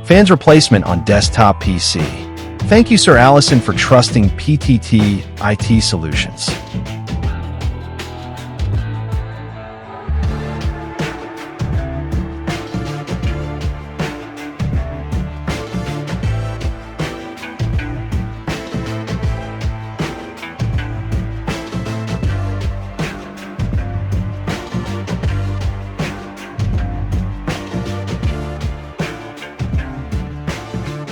Fans replacement on desktop PC. Thank you, Sir Allison, for trusting PTT IT Solutions.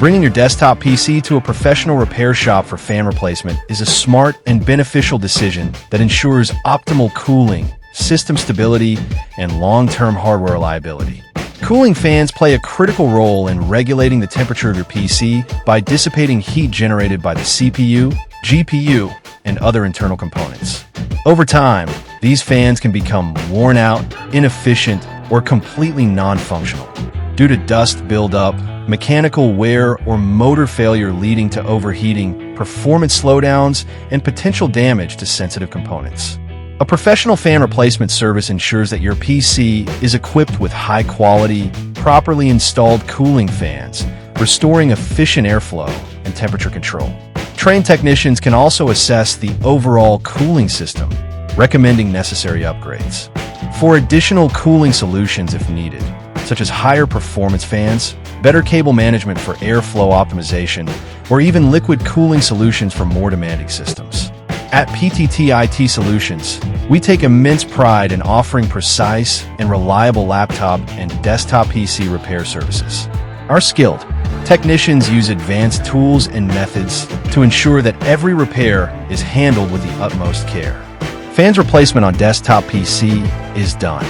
Bringing your desktop PC to a professional repair shop for fan replacement is a smart and beneficial decision that ensures optimal cooling, system stability, and long-term hardware reliability. Cooling fans play a critical role in regulating the temperature of your PC by dissipating heat generated by the CPU, GPU, and other internal components. Over time, these fans can become worn out, inefficient, or completely non-functional due to dust buildup, mechanical wear, or motor failure leading to overheating, performance slowdowns, and potential damage to sensitive components. A professional fan replacement service ensures that your PC is equipped with high-quality, properly installed cooling fans, restoring efficient airflow and temperature control. Trained technicians can also assess the overall cooling system, recommending necessary upgrades. For additional cooling solutions if needed, such as higher performance fans, better cable management for airflow optimization, or even liquid cooling solutions for more demanding systems. At PTT IT Solutions, we take immense pride in offering precise and reliable laptop and desktop PC repair services. Our skilled technicians use advanced tools and methods to ensure that every repair is handled with the utmost care. Fans replacement on desktop PC is done.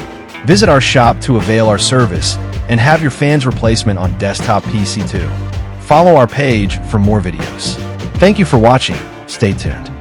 Visit our shop to avail our service and have your fans replacement on desktop PC too. Follow our page for more videos. Thank you for watching. Stay tuned.